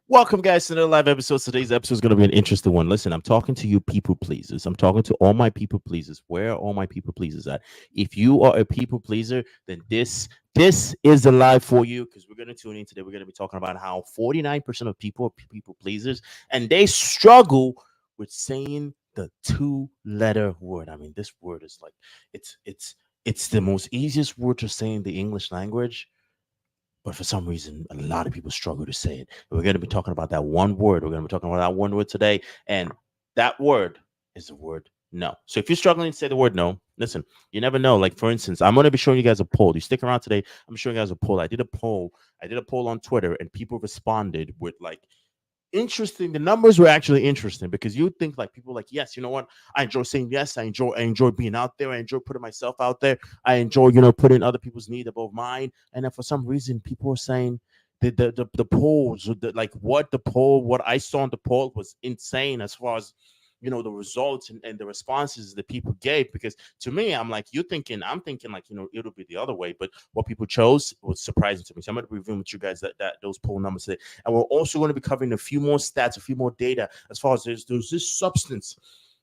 Welcome, guys, to the live episode. Today's episode is going to be an interesting one. Listen, I'm talking to you, people pleasers. I'm talking to all my people pleasers. Where are all my people pleasers at? If you are a people pleaser, then this is the live for you because we're going to tune in today. We're going to be talking about how 49% of people are people pleasers, and they struggle with saying the two-letter word. I mean, this word is like it's it's it's the most easiest word to say in the English language, but for some reason, a lot of people struggle to say it. We're going to be talking about that one word. We're going to be talking about that one word today. And that word is the word no. So if you're struggling to say the word no, listen, you never know. Like, for instance, I'm going to be showing you guys a poll. You stick around today. I'm showing you guys a poll. I did a poll. I did a poll on Twitter, and people responded with like interesting. The numbers were actually interesting because you think like people like, yes, you know what, I enjoy saying yes, I enjoy being out there, I enjoy putting myself out there, I enjoy putting other people's need above mine. And then for some reason people are saying the polls, like what I saw in the poll was insane as far as the results and the responses that people gave. Because to me, I'm thinking like it'll be the other way, but what people chose was surprising to me. So I'm going to be reviewing with you guys that those poll numbers today. And we're also going to be covering a few more stats, a few more data as far as there's this substance.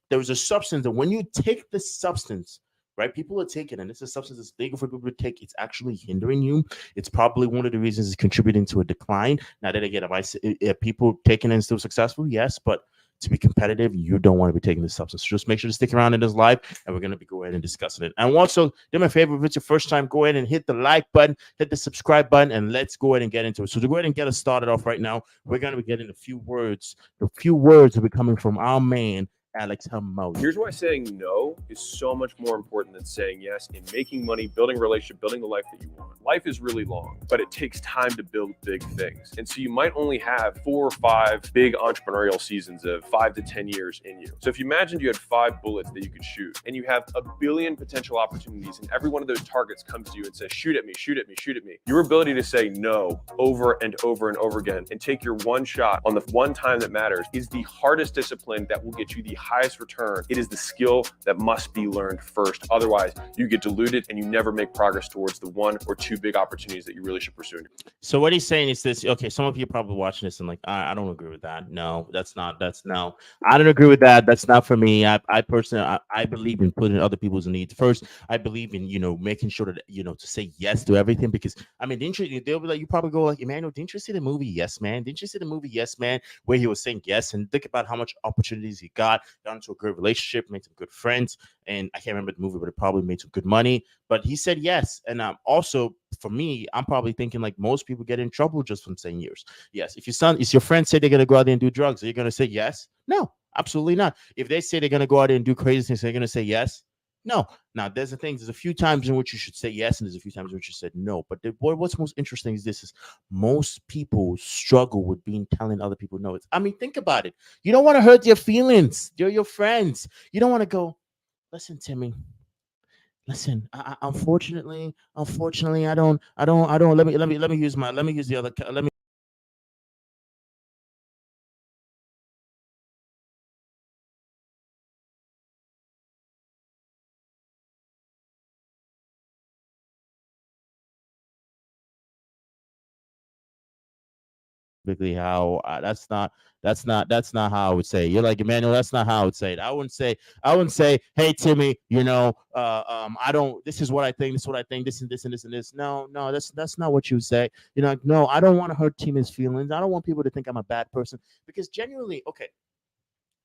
There is a substance that when you take this substance, right, people are taking, and it's a substance that's legal for people to take. It's actually hindering you. It's probably one of the reasons it's contributing to a decline. Now, that again, if people taking it and still successful, yes, but to be competitive, you don't want to be taking this substance. So just make sure to stick around in this live, and we're going to be go ahead and discussing it. And also, do me a favor, if it's your first time, go ahead and hit the like button, hit the subscribe button, and let's go ahead and get into it. So to go ahead and get us started off right now, we're going to be getting a few words. The few words will be coming from our man, Alex Hamoud. Here's why saying no is so much more important than saying yes in making money, building a relationship, building the life that you want. Life is really long, but it takes time to build big things. And so you might only have 4 or 5 big entrepreneurial seasons of 5 to 10 years in you. So if you imagined you had 5 bullets that you could shoot and you have a billion potential opportunities and every one of those targets comes to you and says, shoot at me, shoot at me, shoot at me. Your ability to say no over and over and over again and take your one shot on the one time that matters is the hardest discipline that will get you the highest return. It is the skill that must be learned first. Otherwise, you get diluted and you never make progress towards the 1 or 2 big opportunities that you really should pursue. So what he's saying is this. Okay, some of you are probably watching this and like, I don't agree with that. No, that's no. I don't agree with that. That's not for me. I personally, I believe in putting other people's needs first. I believe in making sure that to say yes to everything. Because I mean, they'll be like, you probably go like, Emmanuel, didn't you see the movie Yes Man? Didn't you see the movie Yes Man, where he was saying yes, and think about how much opportunities he got into a good relationship, made some good friends, and I can't remember the movie, but it probably made some good money. But he said yes. And also for me, I'm probably thinking like most people get in trouble just from saying yes. If your friends say they're gonna go out there and do drugs, are you gonna say yes? No, absolutely not. If they say they're gonna go out there and do crazy things, are you gonna say yes? No. Now there's the thing. There's a few times in which you should say yes, and there's a few times in which you said no. But what's most interesting is this: is most people struggle with telling other people no. I mean, think about it. You don't want to hurt their feelings. They're your friends. You don't want to go. Listen, Timmy. Listen, unfortunately, I don't. Let me use the other. Let me typically how that's not how I would say it. You're like, Emmanuel, that's not how I would say it. I wouldn't say, hey Timmy, I don't, this is what I think, this is what I think, this and this and this and this. No, no, that's not what you would say. Like, no, I don't want to hurt Timmy's feelings. I don't want people to think I'm a bad person. Because genuinely, okay,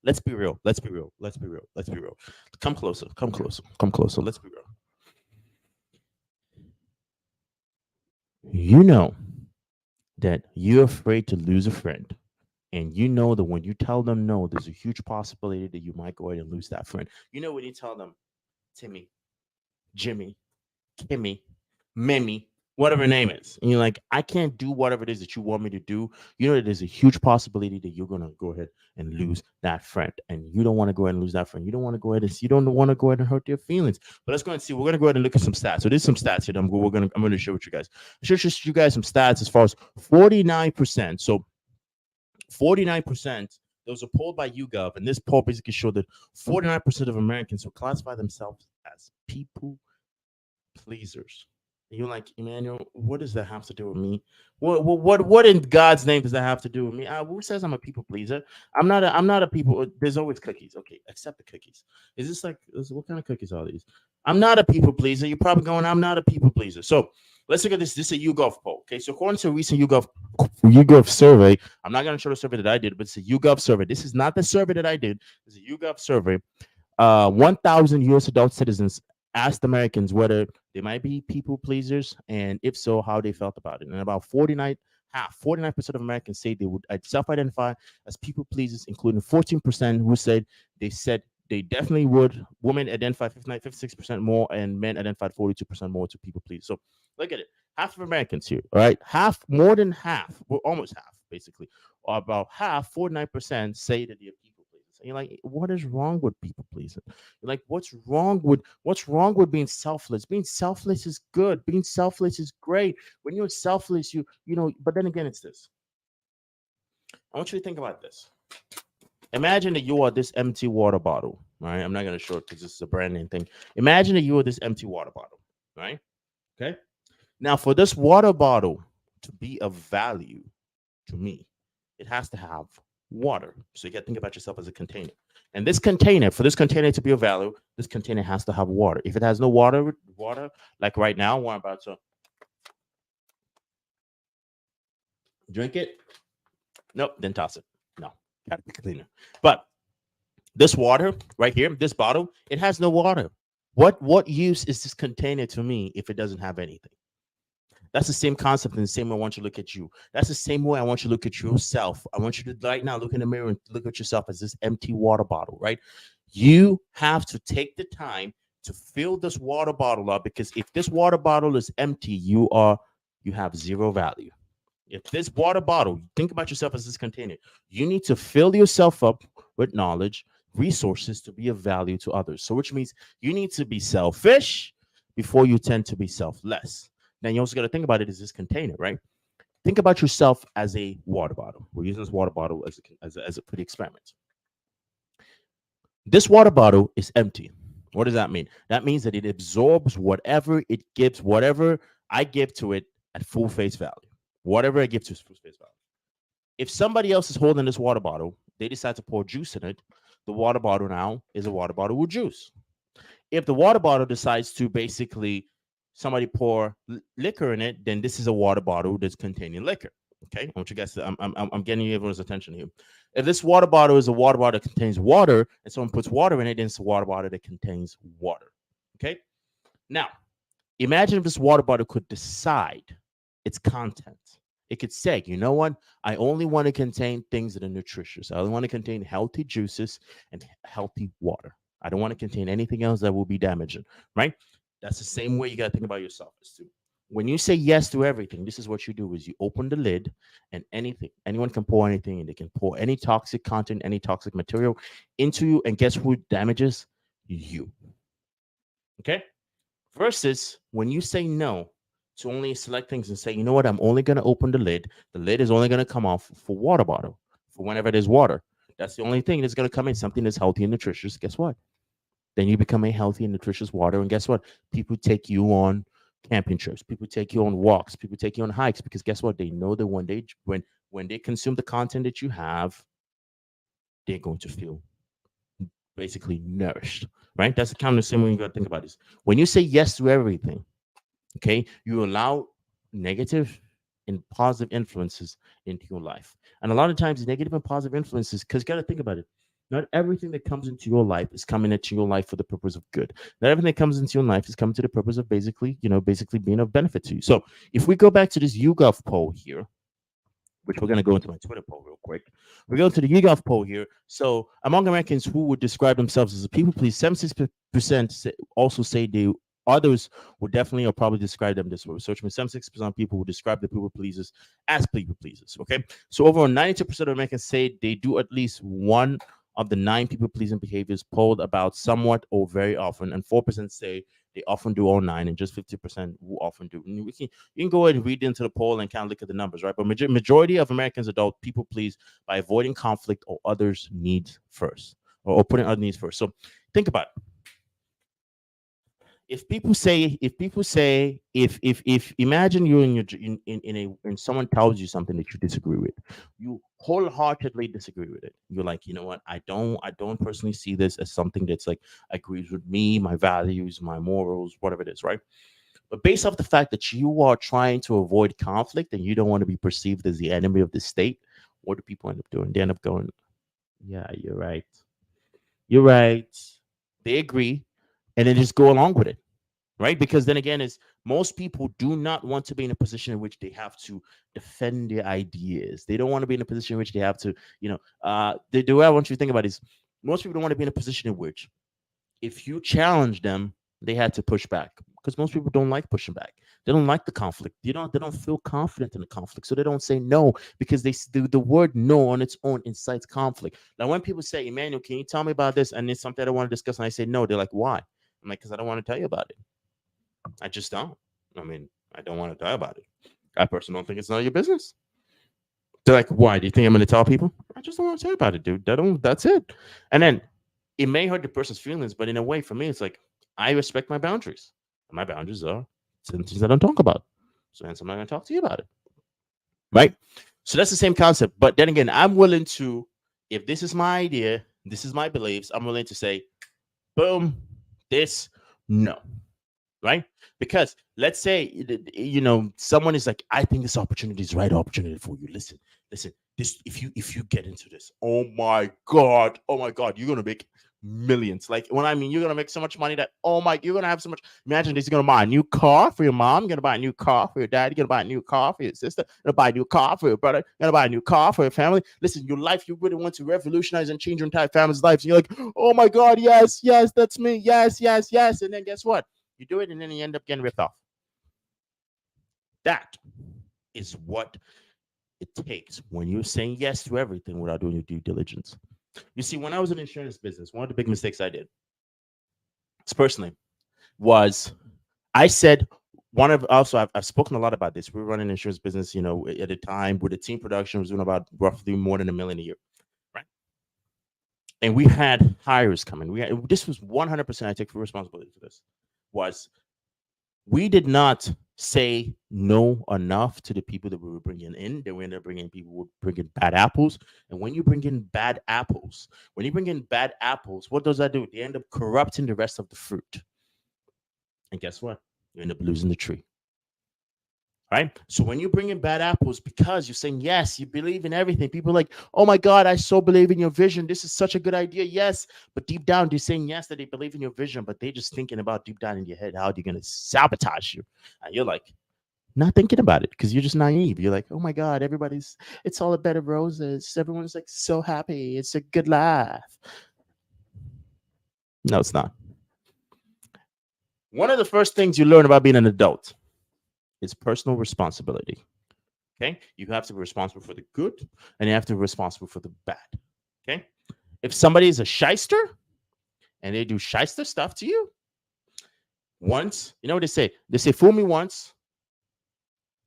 let's be real. Let's be real. Let's be real. Let's be real. Come closer. Come closer. Come closer. Let's be real. You know that you're afraid to lose a friend. And you know that when you tell them no, there's a huge possibility that you might go ahead and lose that friend. When you tell them, Timmy, Jimmy, Kimmy, Mimi, whatever her name is, and you're like, I can't do whatever it is that you want me to do. You know that there's a huge possibility that you're gonna go ahead and lose that friend, and you don't want to go ahead and lose that friend. You don't want to go ahead and you don't want to go ahead and hurt their feelings. But let's go and see. We're gonna go ahead and look at some stats. So there's some stats here. I'm gonna share with you guys. Share you guys some stats as far as 49%. So 49%. There was a poll by YouGov, and this poll basically showed that 49% of Americans will classify themselves as people pleasers. You're like, Emmanuel, what does that have to do with me? What in God's name does that have to do with me? Who says I'm a people pleaser? I'm not a people. There's always cookies. Okay, accept the cookies. Is this like, what kind of cookies are these? I'm not a people pleaser. You're probably going, I'm not a people pleaser. So let's look at this. This is a YouGov poll. Okay, so according to a recent YouGov survey, I'm not going to show the survey that I did, but it's a YouGov survey. This is not the survey that I did. It's a YouGov survey. 1,000 U.S. adult citizens asked Americans whether they might be people pleasers, and if so, how they felt about it. And about 49% of Americans say they would self-identify as people pleasers, including 14% who said they definitely would. Women identified 56% more, and men identified 42% more to people please. So look at it. Half of Americans here, all right? Half, more than half, well, almost half, basically, or about half, 49% say that they're people pleasers. And you're like, what is wrong with people pleasing? You're like, what's wrong with being selfless? Being selfless is good. Being selfless is great. When you're selfless, but then again, it's this. I want you to think about this. Imagine that you are this empty water bottle, right? I'm not gonna show it because this is a brand name thing. Imagine that you are this empty water bottle, right? Okay. Now, for this water bottle to be of value to me, it has to have water. So you got to think about yourself as a container. And this container, for this container to be of value, this container has to have water. If it has no water, like right now, we're about to drink it. Nope, then toss it. No, gotta be cleaner. But this water right here, this bottle, it has no water. What use is this container to me if it doesn't have anything? That's the same concept and the same way I want you to look at you. That's the same way I want you to look at yourself. I want you to right now look in the mirror and look at yourself as this empty water bottle, right? You have to take the time to fill this water bottle up, because if this water bottle is empty, you have zero value. If this water bottle, think about yourself as this container, you need to fill yourself up with knowledge, resources to be of value to others. So, which means you need to be selfish before you tend to be selfless. Then you also got to think about it as this container, right? Think about yourself as a water bottle. We're using this water bottle for the experiment. This water bottle is empty. What does that mean? That means that it absorbs whatever it gives, whatever I give to it at full face value. Whatever I give to it full face value. If somebody else is holding this water bottle, they decide to pour juice in it, the water bottle now is a water bottle with juice. If the water bottle decides to basically somebody pour liquor in it, then this is a water bottle that's containing liquor. Okay, I want you guys to, I'm getting everyone's attention here. If this water bottle is a water bottle that contains water and someone puts water in it, then it's a water bottle that contains water. Okay, now imagine if this water bottle could decide its content. It could say, you know what? I only want to contain things that are nutritious. I only want to contain healthy juices and healthy water. I don't want to contain anything else that will be damaging, right? That's the same way you got to think about yourself. When you say yes to everything, this is what you do: is you open the lid, and anyone can pour anything, and they can pour any toxic content, any toxic material into you, and guess who damages? You. Okay? Versus when you say no to only select things and say, you know what, I'm only going to open the lid. The lid is only going to come off for water bottle, for whenever there's water. That's the only thing that's going to come in, something that's healthy and nutritious. Guess what? Then you become a healthy and nutritious water. And guess what? People take you on camping trips. People take you on walks. People take you on hikes, because guess what? They know that when they consume the content that you have, they're going to feel basically nourished, right? That's the kind of the same way you got to think about this. When you say yes to everything, okay, you allow negative and positive influences into your life. And a lot of times, negative and positive influences, because you got to think about it. Not everything that comes into your life is coming into your life for the purpose of good. Not everything that comes into your life is coming to the purpose of basically being of benefit to you. So if we go back to this YouGov poll here, which we're going to go into my Twitter poll real quick. We're going to the YouGov poll here. So, among Americans who would describe themselves as a people please, 76% also say they others would definitely or probably describe them this way. Research from 76% of people who describe the people pleasers as people pleasers. Okay, so over 92% of Americans say they do at least one of the 9 people pleasing behaviors polled about somewhat or very often, and 4% say they often do all 9, and just 50% who often do. And you can go ahead and read into the poll and kind of look at the numbers, right? But majority of Americans adult people please by avoiding conflict or others' needs first, or putting other needs first. So think about it. if imagine you're in your in someone tells you something that you disagree with, you wholeheartedly disagree with it. You're like, you know what, I don't personally see this as something that's like agrees with me, my values, my morals, whatever it is, right? But based off the fact that you are trying to avoid conflict and you don't want to be perceived as the enemy of the state, what do people end up doing? They end up going, yeah, you're right, you're right. They agree, and then just go along with it, right? Because then again, is most people do not want to be in a position in which they have to defend their ideas. They don't want to be in a position in which they have to, the way I want you to think about it is most people don't want to be in a position in which if you challenge them, they had to push back. Because most people don't like pushing back. They don't like the conflict. They don't feel confident in the conflict. So they don't say no because the word no on its own incites conflict. Now when people say, Emmanuel, can you tell me about this? And it's something I don't want to discuss, and I say no, they're like, why? I'm like, because I don't want to tell you about it. I just don't. I mean, I don't want to talk about it. I personally don't think it's none of your business. They're like, why? Do you think I'm going to tell people? I just don't want to tell you about it, dude. That's it. And then it may hurt the person's feelings, but in a way, for me, it's like I respect my boundaries. And my boundaries are certain things I don't talk about. So hence, I'm not going to talk to you about it. Right? So that's the same concept. But then again, I'm willing to, if this is my idea, this is my beliefs, I'm willing to say, boom, this, no. Right? Because let's say someone is like, I think this opportunity is the right opportunity for you. Listen. This if you get into this, oh my god, you're gonna make millions. Like when I mean you're gonna make so much money that you're gonna have so much. Imagine this: you're gonna buy a new car for your mom, you're gonna buy a new car for your dad, you're gonna buy a new car for your sister, you're gonna buy a new car for your brother, you're gonna buy a new car for your family. Listen, your life, you really want to revolutionize and change your entire family's lives. You're like, oh my god, yes, that's me, yes. And then guess what? You do it and then you end up getting ripped off. That is what it takes when you're saying yes to everything without doing your due diligence. You see, when I was in insurance business, one of the big mistakes I did, personally, was I said one of also I've spoken a lot about this. We were running an insurance business, at a time where the team production was doing about roughly more than $1 million a year, right? And we had hires coming. This was 100%. I take full responsibility for this. Was we did not say no enough to the people that we were bringing in. That we ended up bringing people who were bringing bad apples. And when you bring in bad apples, what does that do? They end up corrupting the rest of the fruit. And guess what? You end up losing the tree. Right? So when you bring in bad apples, because you're saying yes, you believe in everything, people are like, oh my God, I so believe in your vision. This is such a good idea. Yes. But deep down, they're saying yes, that they believe in your vision, but they're just thinking about deep down in your head, how they're going to sabotage you. And you're like, not thinking about it because you're just naive. You're like, oh my God, it's all a bed of roses. Everyone's like so happy. It's a good laugh. No, it's not. One of the first things you learn about being an adult is personal responsibility. Okay. You have to be responsible for the good and you have to be responsible for the bad. Okay. If somebody is a shyster and they do shyster stuff to you once, you know what they say? They say, fool me once,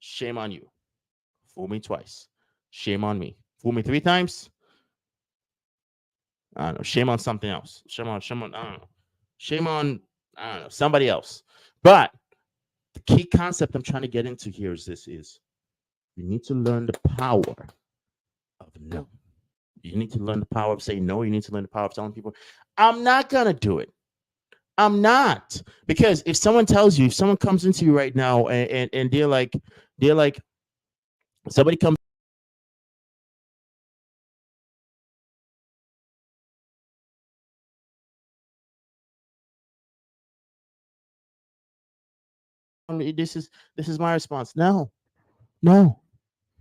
shame on you. Fool me twice, shame on me. Fool me 3 times, I don't know, shame on something else. I don't know. Shame on, I don't know, somebody else. But the key concept I'm trying to get into here is you need to learn the power of no. You need to learn the power of saying no. You need to learn the power of telling people, I'm not going to do it. I'm not. Because if someone comes into you right now and they're like, somebody comes, this is my response. No,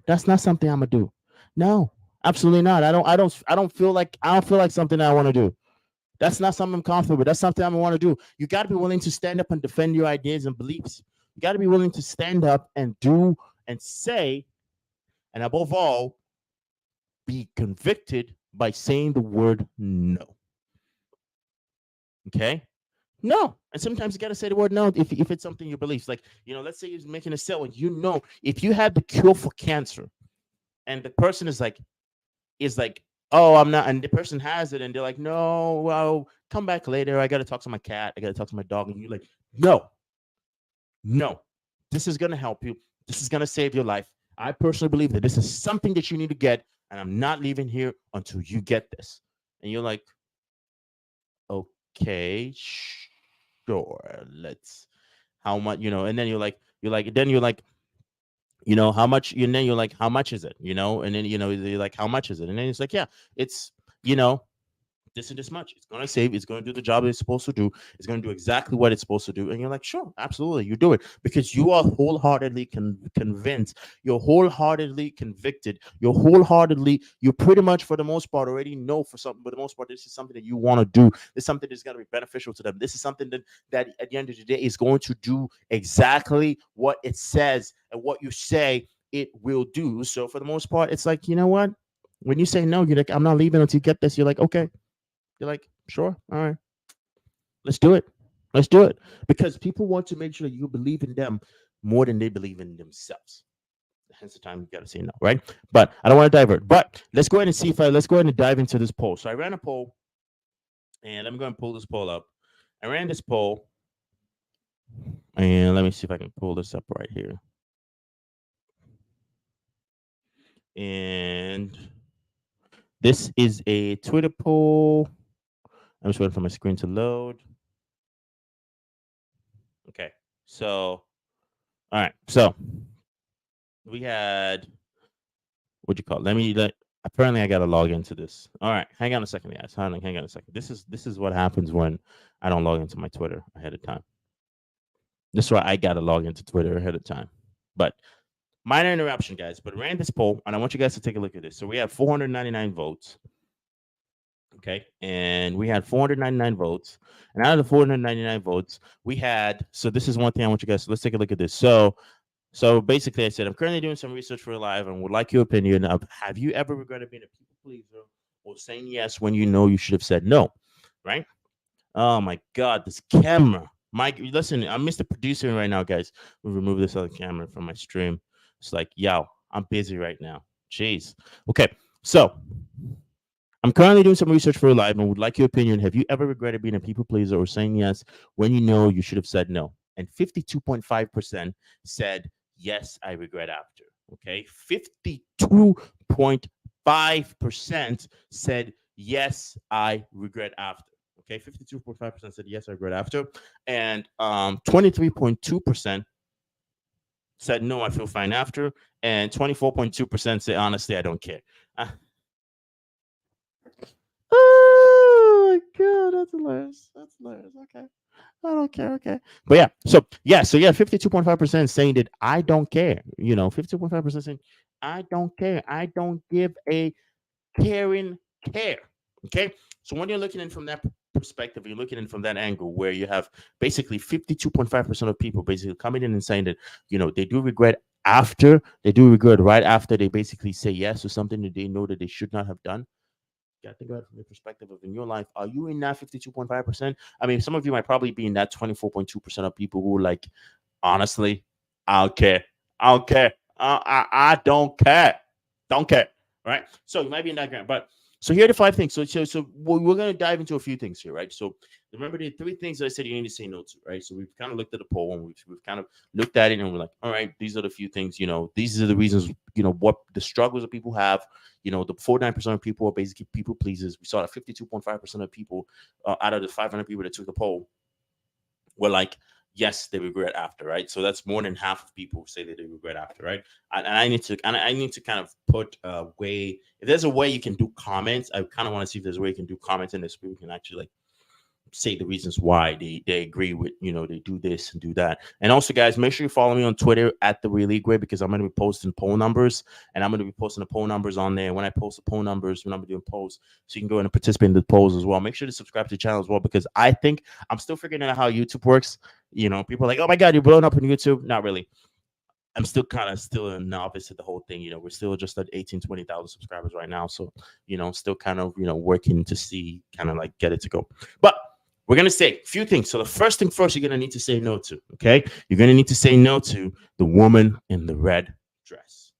that's not something I'm gonna do. No, absolutely not. I don't feel like something I want to do. That's not something I'm comfortable with. That's something I want to do. You got to be willing to stand up and defend your ideas and beliefs. You got to be willing to stand up and do and say, and above all, be convicted by saying the word no. Okay? No. And sometimes you got to say the word no if it's something you believe. Like, let's say you're making a sale and if you had the cure for cancer and the person is like, oh, I'm not, and the person has it, and they're like, no, well, come back later. I got to talk to my cat. I got to talk to my dog. And you're like, No, no. This is going to help you. This is going to save your life. I personally believe that this is something that you need to get, and I'm not leaving here until you get this. And you're like, okay, sure, let's, how much, and then you're like, how much, and then you're like, how much is it, and then, you're like, how much is it? And then it's like, yeah, it's, you know, this and this much. It's going to save. It's going to do the job it's supposed to do. It's going to do exactly what it's supposed to do. And you're like, sure, absolutely, you do it because you are wholeheartedly convinced. You're wholeheartedly convicted. You pretty much, for the most part, already know for something. For the most part, this is something that you want to do. This is something that's going to be beneficial to them. This is something that at the end of the day is going to do exactly what it says and what you say it will do. So for the most part, it's like, you know what? When you say no, you're like, I'm not leaving until you get this. You're like, okay, you're like, sure, all right, let's do it. Let's do it. Because people want to make sure you believe in them more than they believe in themselves. Hence the time you got to say no, right? But I don't want to divert. But let's go ahead and see if let's go ahead and dive into this poll. So I ran a poll, and I'm going to pull this poll up. I ran this poll, and let me see if I can pull this up right here. And this is a Twitter poll. I'm just waiting for my screen to load. Okay, so all right, so we had what you call it? Apparently I gotta log into this. All right, hang on a second, guys. Hang on a second. This is what happens when I don't log into my Twitter ahead of time. This is why I gotta log into Twitter ahead of time. But minor interruption, guys. But I ran this poll, and I want you guys to take a look at this. So we have 499 votes. Okay, and we had 499 votes, and out of the 499 votes, we had. So this is one thing I want you guys. Let's take a look at this. So basically, I said, I'm currently doing some research for live and would like your opinion of, have you ever regretted being a people pleaser or saying yes when you know you should have said no? Right? Oh my God, this camera. Mike, listen, I'm Mr. Producer right now, guys. We remove this other camera from my stream. It's like, yo, I'm busy right now. Jeez. Okay, so I'm currently doing some research for live and would like your opinion. Have you ever regretted being a people pleaser or saying yes when you know you should have said no? And 52.5% said, yes, I regret after. Okay. 52.5% said, yes, I regret after. Okay. 52.5% said, yes, I regret after. And 23.2% said, no, I feel fine after. And 24.2% say, honestly, I don't care. Oh my God, that's hilarious. That's hilarious. Okay. I don't care. Okay. But yeah, 52.5% saying that I don't care. 52.5% saying I don't care. I don't give a caring care. Okay. So when you're looking in from that perspective, you're looking in from that angle where you have basically 52.5% of people basically coming in and saying that, they do regret they do regret right after they basically say yes to something that they know that they should not have done. You gotta think about it from the perspective of in your life. Are you in that 52.5%? I mean, some of you might probably be in that 24.2% of people who are like, honestly, I don't care. I don't care. I don't care. Don't care. Right? So you might be in that ground. But so here are the five things. So we're gonna dive into a few things here, right? So remember the three things that I said you need to say no to, right? So we've kind of looked at the poll and we've kind of looked at it and we're like, all right, these are the few things, these are the reasons, what the struggles that people have. The 49% of people are basically people pleasers. We saw that 52.5% of people out of the 500 people that took the poll were like, yes, they regret after, right? So that's more than half of people say that they regret after, right? And I need to kind of put a way. If there's a way you can do comments, I kind of want to see if there's a way you can do comments in this where we can actually like say the reasons why they agree with, they do this and do that. And also, guys, make sure you follow me on Twitter at the Religwe, because I'm going to be posting poll numbers, and I'm going to be posting the poll numbers on there. And when I post the poll numbers, when I'm doing polls, so you can go in and participate in the polls as well. Make sure to subscribe to the channel as well, because I think I'm still figuring out how YouTube works. People are like, oh my God, you're blowing up on YouTube. Not really. I'm still still a novice at the whole thing. We're still just at 18, 20,000 subscribers right now. So, still kind of, working to see, kind of like get it to go. But we're going to say a few things. So the first thing first, you're going to need to say no to, okay? You're going to need to say no to the woman in the red dress.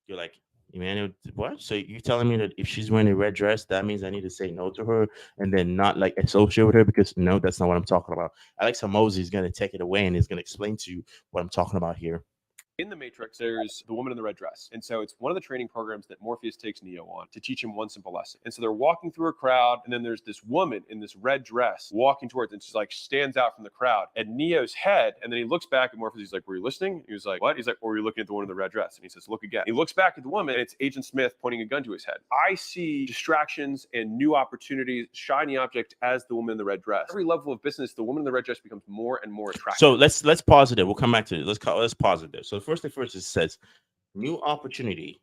You're like, Emmanuel, what? So you telling me that if she's wearing a red dress, that means I need to say no to her and then not like associate with her? Because no, that's not what I'm talking about. Alexa Mosey is going to take it away and is going to explain to you what I'm talking about here. In the Matrix, there's the woman in the red dress. And so it's one of the training programs that Morpheus takes Neo on to teach him one simple lesson. And so they're walking through a crowd, and then there's this woman in this red dress walking towards, and she's like stands out from the crowd at Neo's head. And then he looks back at Morpheus. He's like, "Were you listening?" He was like, "What?" He's like, "Or were you looking at the one in the red dress?" And he says, "Look again." He looks back at the woman, and it's Agent Smith pointing a gun to his head. I see distractions and new opportunities, shiny object as the woman in the red dress. Every level of business, the woman in the red dress becomes more and more attractive. So let's pause it there. We'll come back to it. Let's pause it there. So the first thing first, it says new opportunity,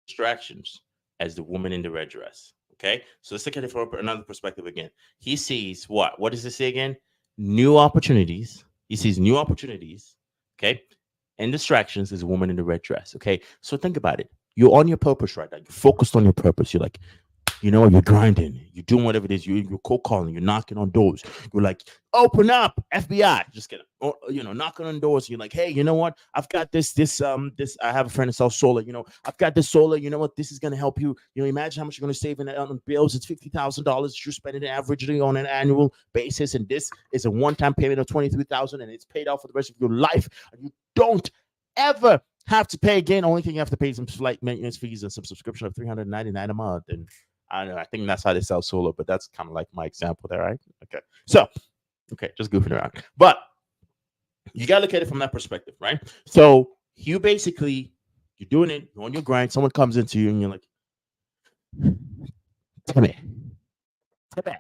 distractions as the woman in the red dress. Okay, so let's look at it from another perspective again. He sees what? What does it say again? New opportunities. He sees new opportunities. Okay, and distractions is a woman in the red dress. Okay, so think about it. You're on your purpose right now. You're focused on your purpose. You're like, you know, you're grinding, you're doing whatever it is, you're cold calling, you're knocking on doors, you're like, open up, FBI, just kidding, or you know, knocking on doors. You're like, hey, you know what? I've got this. I have a friend that sells solar. You know, I've got this solar. You know what? This is gonna help you. You know, imagine how much you're gonna save on bills. It's $50,000 you're spending averagely on an annual basis, and this is a one-time payment of 23,000, and it's paid off for the rest of your life, and you don't ever have to pay again. Only thing you have to pay is some flight maintenance fees and some subscription of $399 a month, and I don't know. I think that's how they sell solar, but that's kind of like my example there, right? Okay. So, okay, just goofing around. But you got to look at it from that perspective, right? So, you basically, you're doing it, you're on your grind. Someone comes into you and you're like, Timmy, Timmy.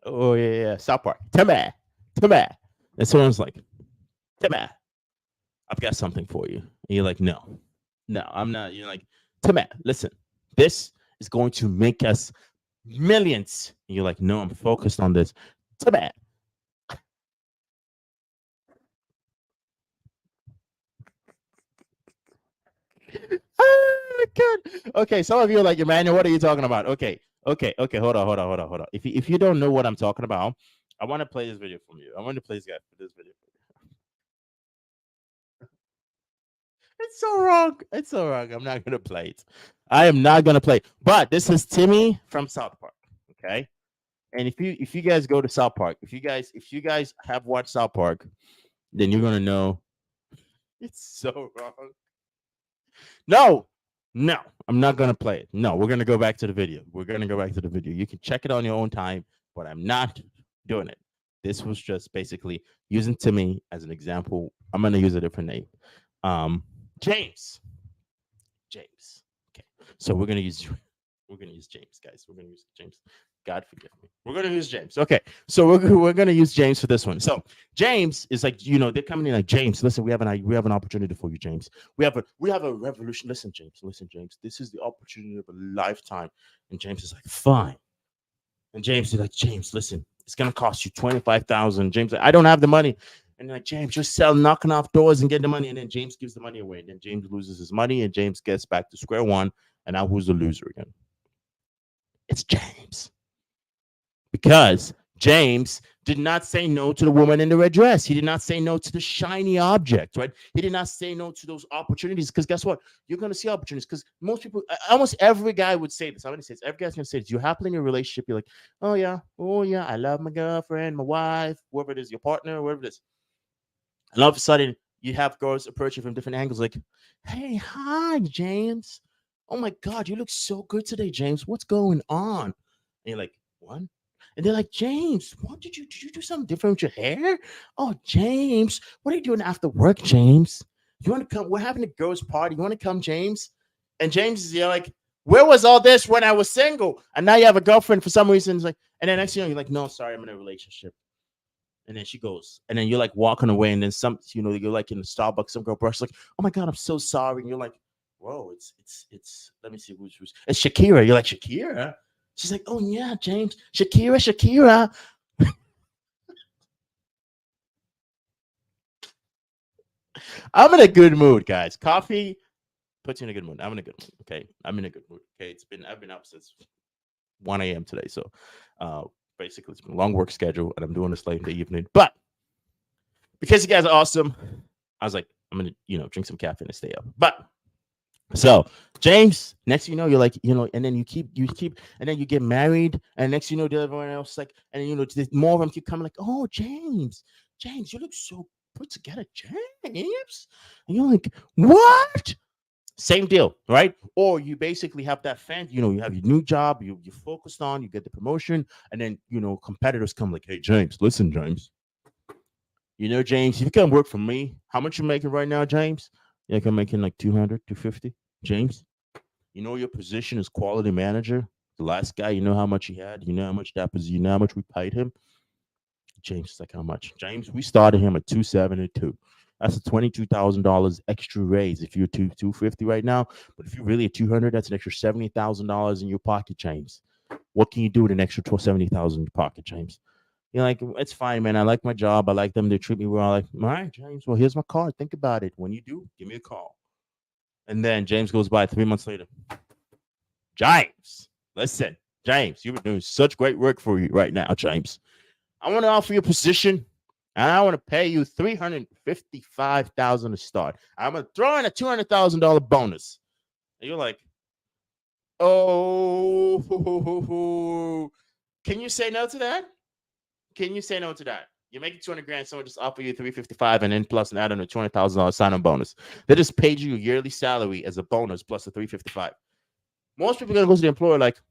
Oh, yeah, yeah, South Park. Timmy, Timmy. And someone's like, Timmy, I've got something for you. And you're like, no, no, I'm not. You're like, Timmy, listen, this is going to make us millions. And you're like, no, I'm focused on this. Timmy. Oh my god. Okay, some of you are like, Emmanuel, what are you talking about? Okay, okay. Hold on. If you don't know what I'm talking about, I want to play this video from you. I want to play this video. It's so wrong. It's so wrong. I'm not gonna play it. I am not gonna play. But this is Timmy from South Park. Okay. And if you guys go to South Park, if you guys have watched South Park, then you're gonna know it's so wrong. No, no, I'm not gonna play it. No, we're gonna go back to the video. We're gonna go back to the video. You can check it on your own time, but I'm not doing it. This was just basically using Timmy as an example. I'm gonna use a different name. Um, James. James. Okay. So we're gonna use James, guys. We're gonna use James. God forgive me. We're gonna use James. Okay. So we're gonna use James for this one. So James is like, they're coming in like, James, listen, we have an opportunity for you, James. We have a revolution. Listen, James. This is the opportunity of a lifetime. And James is like, fine. And James is like, James, listen, it's gonna cost you 25,000. James, like, I don't have the money. And like, James, just sell knocking off doors and get the money. And then James gives the money away. And then James loses his money and James gets back to square one. And now who's the loser again? It's James. Because James did not say no to the woman in the red dress. He did not say no to the shiny object, right? He did not say no to those opportunities. Because guess what? You're going to see opportunities. Because most people, almost every guy would say this. I'm going to say this. Every guy's going to say this. You're happily in your relationship. You're like, oh, yeah, I love my girlfriend, my wife, whoever it is, your partner, whoever it is. And all of a sudden, you have girls approaching from different angles, like, hey, hi, James. Oh my God, you look so good today, James. What's going on? And you're like, what? And they're like, James, what did you do something different with your hair? Oh, James, what are you doing after work, James? You want to come? We're having a girls' party. You want to come, James? And James is like, where was all this when I was single? And now you have a girlfriend for some reason. It's like, and then next thing you know, you're like, no, sorry, I'm in a relationship. And then she goes, and then you're like walking away, and then you're like in the Starbucks, some girl brush like, oh my God, I'm so sorry. And you're like, whoa, it's let me see who's it's Shakira. You're like, Shakira? She's like, oh yeah, James, Shakira. I'm in a good mood, guys. Coffee puts you in a good mood. I'm in a good mood. Okay. I'm in a good mood. Okay. I've been up since 1 a.m. today. So basically it's been a long work schedule and I'm doing this late in the evening. But because you guys are awesome, I was like, I'm gonna, drink some caffeine and stay up. But So James, next you know, you're like, and then you keep, and then you get married, and next you know, the everyone else like, and then, more of them keep coming like, oh James, you look so put together, James, and you're like, what? Same deal, right? Or you basically have that fan, you have your new job, you focused on, you get the promotion, and then competitors come like, hey James, listen, James, James, if you come work for me, how much you making right now, James? Yeah, I'm making like 200, 250. James, your position is quality manager. The last guy, you know how much he had, you know how much that was, you know how much we paid him. James is like, how much? James, we started him at 272. That's a $22,000 extra raise if you're 250 right now. But if you're really at 200, that's an extra $70,000 in your pocket, James. What can you do with an extra 70,000 in your pocket, James? You're like, it's fine, man. I like my job. I like them. They treat me well. Like, all right, James. Well, here's my card. Think about it. When you do, give me a call. And then James goes by 3 months later. James, listen, James, you've been doing such great work for you right now, James. I want to offer you a position, and I want to pay you $355,000 to start. I'm gonna throw in a $200,000 bonus. And you're like, oh, can you say no to that? Can you say no to that? You're making 200 grand, someone just offer you 355 and then plus an add-on a $200,000 sign-on bonus. They just paid you your yearly salary as a bonus plus the 355. Most people are gonna go to the employer like,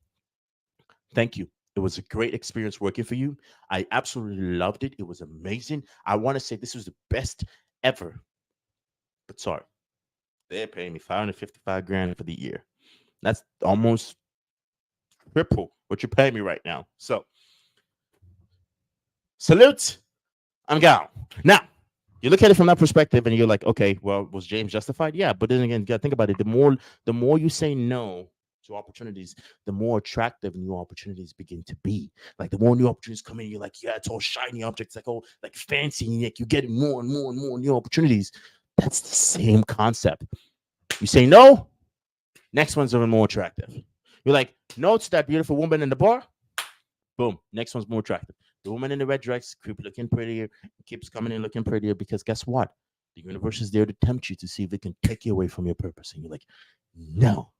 thank you. It was a great experience working for you. I absolutely loved it. It was amazing. I want to say this was the best ever. But sorry, they're paying me 555 grand for the year. That's almost triple what you're paying me right now. So salute. I'm gone. Now, you look at it from that perspective and you're like, okay, well, was James justified? Yeah. But then again, you gotta think about it. The more you say no to opportunities, the more attractive new opportunities begin to be. Like the more new opportunities come in, you're like, yeah, it's all shiny objects, like all like fancy, and like you get more and more and more new opportunities. That's the same concept. You say no, next one's even more attractive. You're like, no to that beautiful woman in the bar. Boom, next one's more attractive. The woman in the red dress keep looking prettier, keeps coming in looking prettier because guess what? The universe is there to tempt you to see if it can take you away from your purpose. And you're like, no,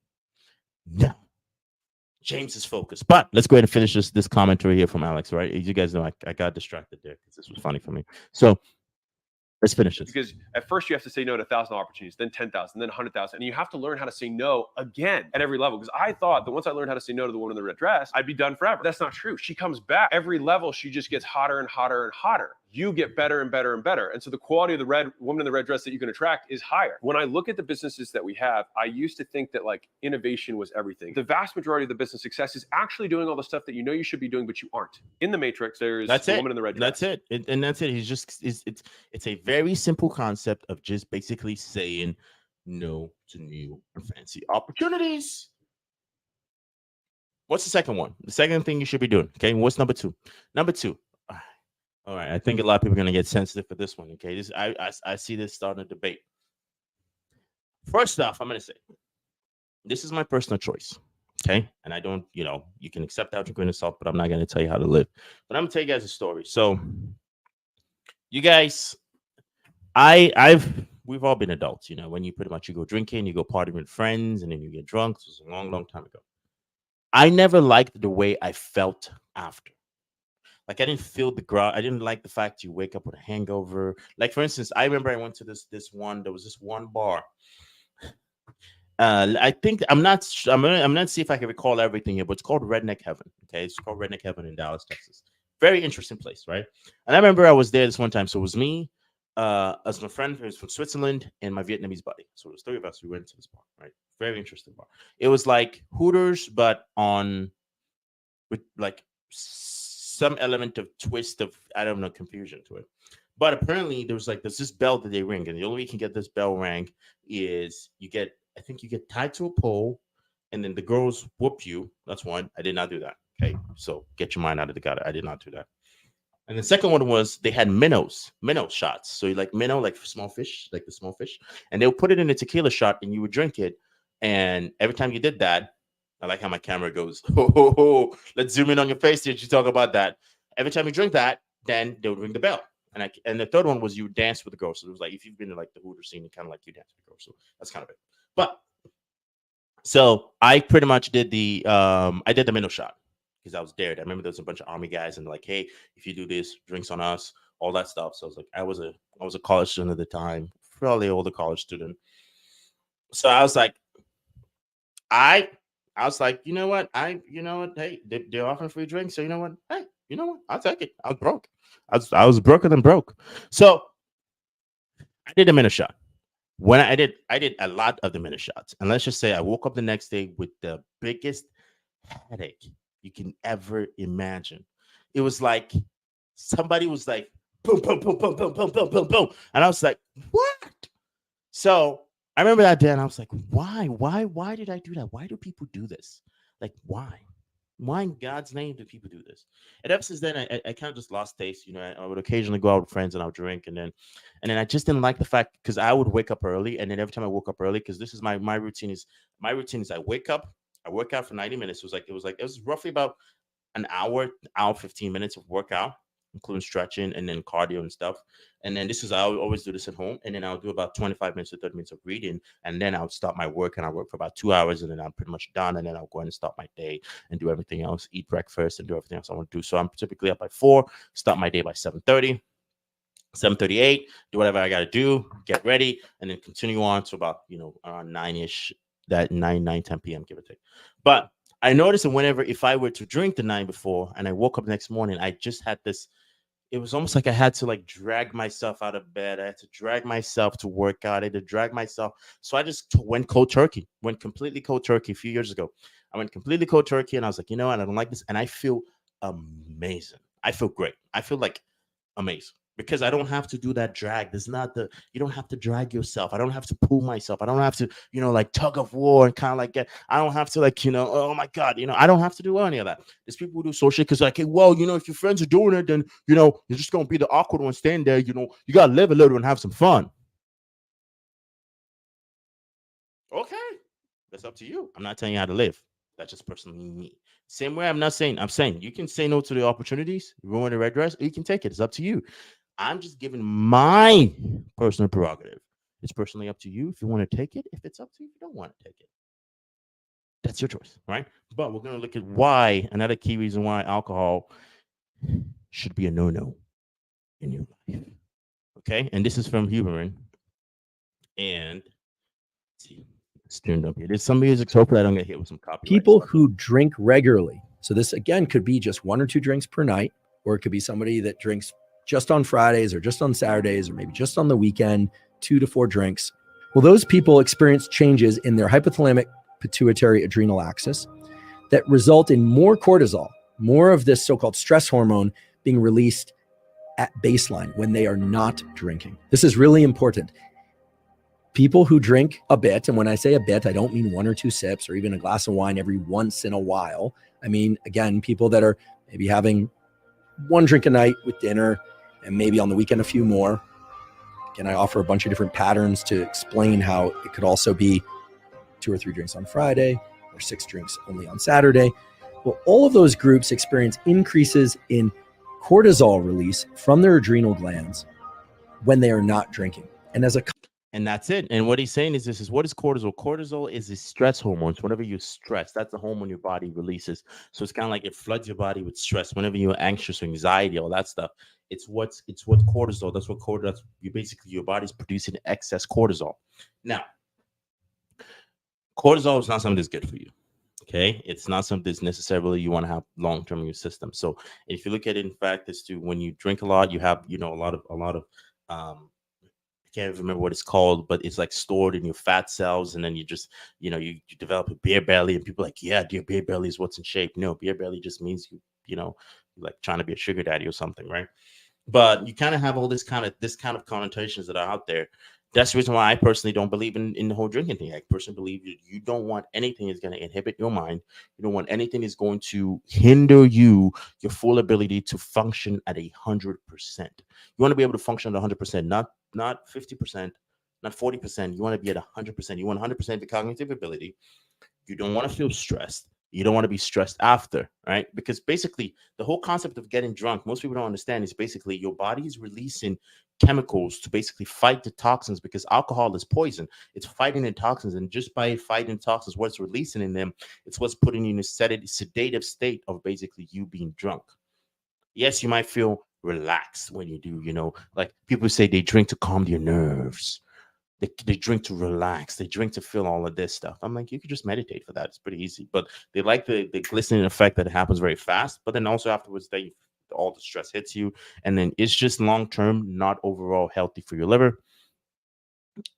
no. James is focused. But let's go ahead and finish this commentary here from Alex, right? You guys know I got distracted there because this was funny for me. So let's finish this. Because at first you have to say no to 1,000 opportunities, then 10,000, then 100,000, and you have to learn how to say no again at every level. Because I thought that once I learned how to say no to the woman in the red dress, I'd be done forever. That's not true. She comes back every level. She just gets hotter and hotter and hotter. You get better and better and better. And so the quality of the red woman in the red dress that you can attract is higher. When I look at the businesses that we have, I used to think that like innovation was everything. The vast majority of the business success is actually doing all the stuff that you know you should be doing, but you aren't. In the Matrix, there's the woman in the red dress. That's it. And that's it. It's a very simple concept of just basically saying no to new and fancy opportunities. What's the second one? The second thing you should be doing. Okay. What's number two? Number two. All right. I think a lot of people are gonna get sensitive for this one. Okay. I see this starting a debate. First off, I'm gonna say this is my personal choice. Okay. And I don't, you can accept that with a grain of salt, but I'm not gonna tell you how to live. But I'm gonna tell you guys a story. So you guys, we've all been adults, when you pretty much you go drinking, you go partying with friends, and then you get drunk. This was a long, long time ago. I never liked the way I felt after. Like I didn't feel the grog. I didn't like the fact you wake up with a hangover. Like for instance, I remember I went to this one. There was this one bar. I think I'm not see if I can recall everything here, but it's called Redneck Heaven. Okay, it's called Redneck Heaven in Dallas, Texas. Very interesting place, right? And I remember I was there this one time. So it was me, as my friend who was from Switzerland, and my Vietnamese buddy. So it was three of us. We went to this bar, right? Very interesting bar. It was like Hooters, but on with like some element of twist of I don't know confusion to it. But apparently there's this bell that they ring, and the only way you can get this bell rang is I think you get tied to a pole, and then the girls whoop you. That's one. I did not do that. Okay, so get your mind out of the gutter. I did not do that. And the second one was they had minnow shots. So you like minnow, like small fish, like the small fish, and they would put it in a tequila shot, and you would drink it. And every time you did that, I like how my camera goes. Let's zoom in on your face here. You talk about that. Every time you drink that, then they would ring the bell. And the third one was you dance with the girl. So it was like if you've been to like the Hooter scene, kind of like you dance with the girl. So that's kind of it. But So I pretty much did the middle shot because I was dared. I remember there was a bunch of army guys and like, hey, if you do this, drinks on us, all that stuff. So I was like, I was a college student at the time, probably older college student. So I I was like, you know what? Hey, they're offering free drinks. So you know what? Hey, you know what? I'll take it. I was broke. I was broker than broke. So I did a minute shot. When I did a lot of the minute shots. And let's just say I woke up the next day with the biggest headache you can ever imagine. It was like somebody was like boom, boom, boom, boom, boom, boom, boom, boom, boom. And I was like, what? So I remember that day and I was like, why did I do that? Why do people do this? Like, why? Why in God's name do people do this? And ever since then, I kind of just lost taste. I would occasionally go out with friends and I'll drink, and then I just didn't like the fact because I would wake up early, and then every time I woke up early, because this is my routine is I wake up, I work out for 90 minutes. It was roughly about an hour 15 minutes of workout, including stretching and then cardio and stuff. And then I would always do this at home, and then I'll do about 25 minutes to 30 minutes of reading, and then I'll start my work, and I work for about 2 hours, and then I'm pretty much done, and then I'll go in and start my day and do everything else, eat breakfast, and do everything else I want to do. So I'm typically up by 4, start my day by 7:30. 7:38, do whatever I got to do, get ready, and then continue on to about around 9ish, that 9 10 p.m. give or take. But I noticed that whenever if I were to drink the night before and I woke up next morning, I just had this. It was almost like I had to like drag myself out of bed. I had to drag myself to work out. I had to drag myself. So I just went cold turkey. Went completely cold turkey a few years ago. I went completely cold turkey, and I was like, you know what? I don't like this, and I feel amazing. I feel great. I feel like amazing because I don't have to do that drag. There's not the you don't have to drag yourself. I don't have to pull myself. I don't have to, like tug of war and kind of like get. I don't have to like, oh my God, I don't have to do any of that. There's people who do social because like, hey, well, if your friends are doing it, then you're just gonna be the awkward one standing there. You gotta live a little and have some fun. Okay, that's up to you. I'm not telling you how to live. That's just personally me. Same way I'm saying you can say no to the opportunities, ruin the red dress, or you can take it. It's up to you. I'm just giving my personal prerogative. It's personally up to you if you want to take it. If it's up to you, if you don't want to take it, that's your choice, right? But we're going to look at why another key reason why alcohol should be a no-no in your life. Okay, and this is from Huberin, and let's see, it's turned up here. There's some music, so hopefully I don't get hit with some copyright People stuff. who drink regularly. So this again could be just 1 or 2 drinks per night, or it could be somebody that drinks just on Fridays or just on Saturdays or maybe just on the weekend, 2 to 4 drinks. Well, those people experience changes in their hypothalamic pituitary adrenal axis that result in more cortisol, more of this so-called stress hormone being released at baseline when they are not drinking. This is really important. People who drink a bit, and when I say a bit, I don't mean 1 or 2 sips or even a glass of wine every once in a while. I mean, again, people that are maybe having 1 drink a night with dinner and maybe on the weekend a few more. Again, I offer a bunch of different patterns to explain how it could also be 2 or 3 drinks on Friday or 6 drinks only on Saturday. Well, all of those groups experience increases in cortisol release from their adrenal glands when they are not drinking. And as a And that's it. And what he's saying is this is what is cortisol? Cortisol is the stress hormones. Whenever you stress, that's the hormone your body releases. So it's kind of like it floods your body with stress. Whenever you're anxious or anxiety, all that stuff. It's what cortisol. That's what cortisol. That's you basically your body's producing excess cortisol. Now, cortisol is not something that's good for you. Okay, it's not something that's necessarily you want to have long term in your system. So if you look at it, in fact, as to when you drink a lot, you have a lot of I can't remember what it's called, but it's like stored in your fat cells, and then you just you develop a beer belly, and people are like, yeah, dear, beer belly is what's in shape. No, beer belly just means you're like trying to be a sugar daddy or something, right? But you kind of have all this kind of connotations that are out there. That's the reason why I personally don't believe in the whole drinking thing. I personally believe you don't want anything that's going to inhibit your mind. You don't want anything that's going to hinder your full ability to function at 100%. You want to be able to function at 100%, not 50%, not 40%. You want to be at 100%. You want 100% of the cognitive ability. You don't want to feel stressed. You don't want to be stressed after, right? Because basically, the whole concept of getting drunk, most people don't understand, is basically your body is releasing chemicals to basically fight the toxins, because alcohol is poison. It's fighting the toxins, and just by fighting toxins, what's releasing in them, it's what's putting you in a sedative state of basically you being drunk. Yes, you might feel relaxed when you do, like people say they drink to calm their nerves. They drink to relax. They drink to feel all of this stuff. I'm like, you could just meditate for that. It's pretty easy. But they like the glistening effect that happens very fast. But then also afterwards, all the stress hits you. And then it's just long term, not overall healthy for your liver.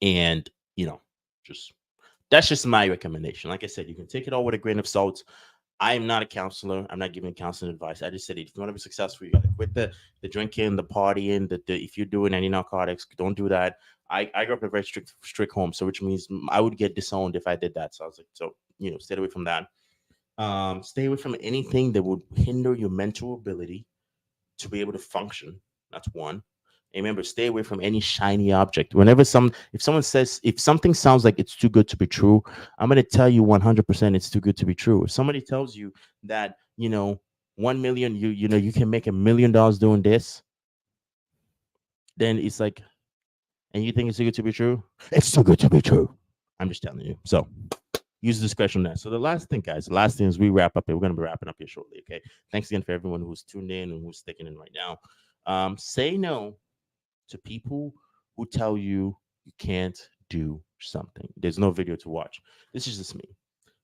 And, just that's just my recommendation. Like I said, you can take it all with a grain of salt. I am not a counselor. I'm not giving counseling advice. I just said if you want to be successful, you got to quit the drinking, the partying. If you're doing any narcotics, don't do that. I grew up in a very strict home, so which means I would get disowned if I did that. So I was like, stay away from that. Stay away from anything that would hinder your mental ability to be able to function. That's one. And remember, stay away from any shiny object. If someone says, if something sounds like it's too good to be true, I'm going to tell you 100% it's too good to be true. If somebody tells you that, 1 million, you can make $1 million doing this, then it's like, and you think it's too good to be true? It's too good to be true. I'm just telling you. So use discretion there. So the last thing, guys, the last thing is we wrap up here. We're going to be wrapping up here shortly. Okay. Thanks again for everyone who's tuned in and who's sticking in right now. Say no to people who tell you you can't do something. There's no video to watch. This is just me.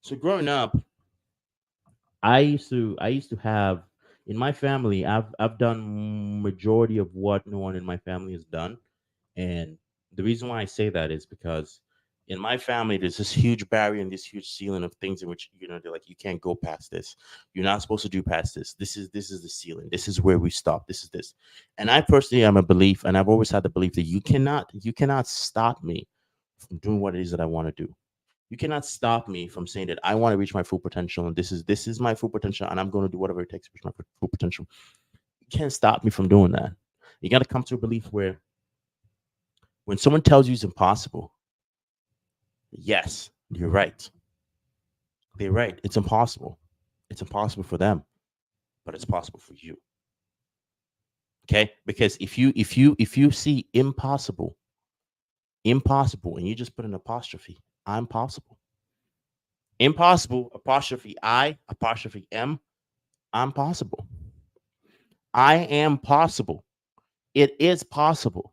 So growing up, I used to have in my family, I've done majority of what no one in my family has done. And the reason why I say that is because in my family, there's this huge barrier and this huge ceiling of things in which they're like, you can't go past this. You're not supposed to do past this. This is the ceiling. This is where we stop. This is this. And I personally am a belief, and I've always had the belief that you cannot stop me from doing what it is that I want to do. You cannot stop me from saying that I want to reach my full potential, and this is my full potential, and I'm going to do whatever it takes to reach my full potential. You can't stop me from doing that. You got to come to a belief where when someone tells you it's impossible, yes, you're right. They're right. It's impossible. It's impossible for them, but it's possible for you. Okay? Because if you see impossible, and you just put an apostrophe, I'm possible. Impossible, apostrophe I, apostrophe M, I'm possible. I am possible. It is possible.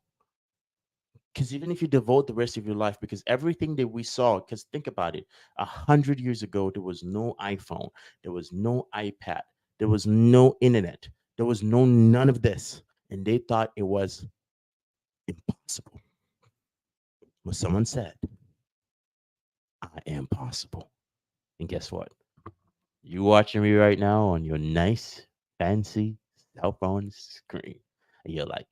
Because even if you devote the rest of your life, because everything that we saw, because think about it, 100 years ago, there was no iPhone, there was no iPad, there was no internet, there was none of this. And they thought it was impossible. But someone said, I am possible. And guess what? You watching me right now on your nice, fancy cell phone screen. And you're like,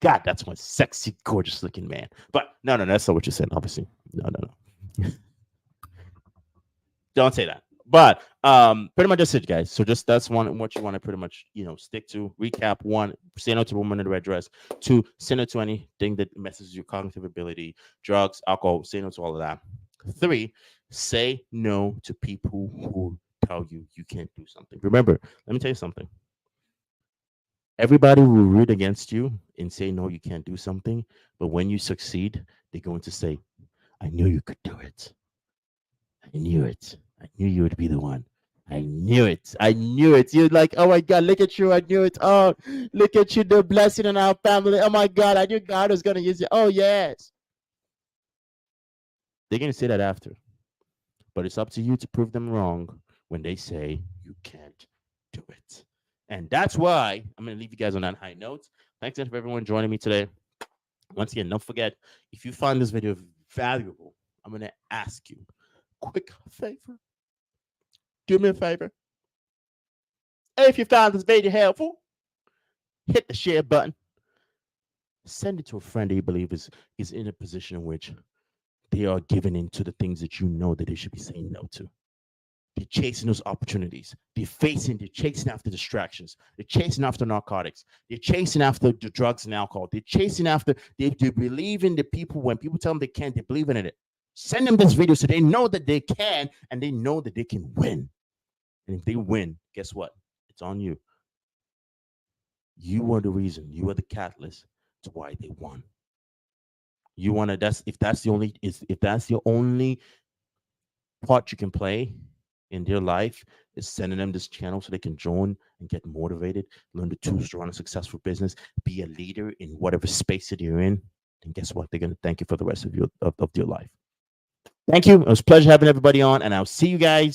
God, that's one sexy, gorgeous looking man. But no, that's not what you said, obviously. No. Don't say that. But pretty much that's it, guys. So just that's one what you want to pretty much stick to. Recap: one, say no to women in the red dress. Two, say no to anything that messes your cognitive ability, drugs, alcohol. Say no to all of that. Three, say no to people who tell you can't do something. Remember, let me tell you something. Everybody will root against you and say no, you can't do something. But when you succeed, they're going to say, "I knew you could do it. I knew it. I knew you would be the one. I knew it. I knew it." You're like, "Oh my God, look at you. I knew it. Oh, look at you, the blessing in our family. Oh my God, I knew God was going to use you. Oh, yes." They're going to say that after. But it's up to you to prove them wrong when they say you can't do it. And that's why I'm going to leave you guys on that high note. Thanks again for everyone joining me today. Once again, don't forget, if you find this video valuable, I'm going to ask you quick favor. Do me a favor. If you found this video helpful, hit the share button. Send it to a friend that you believe is in a position in which they are giving into the things that you know that they should be saying no to. They're chasing those opportunities. They're chasing after distractions. They're chasing after narcotics. They're chasing after the drugs and alcohol. They're chasing after, they believe in the people. When people tell them they can't, they believe in it. Send them this video so they know that they can and they know that they can win. And if they win, guess what? It's on you. You are the reason. You are the catalyst That's why they won. You want to, that's if that's the only is if that's the only part you can play in their life, is sending them this channel so they can join and get motivated, learn the tools to run a successful business, be a leader in whatever space that you're in. And guess what? They're going to thank you for the rest of your life. Thank you. It was a pleasure having everybody on, and I'll see you guys on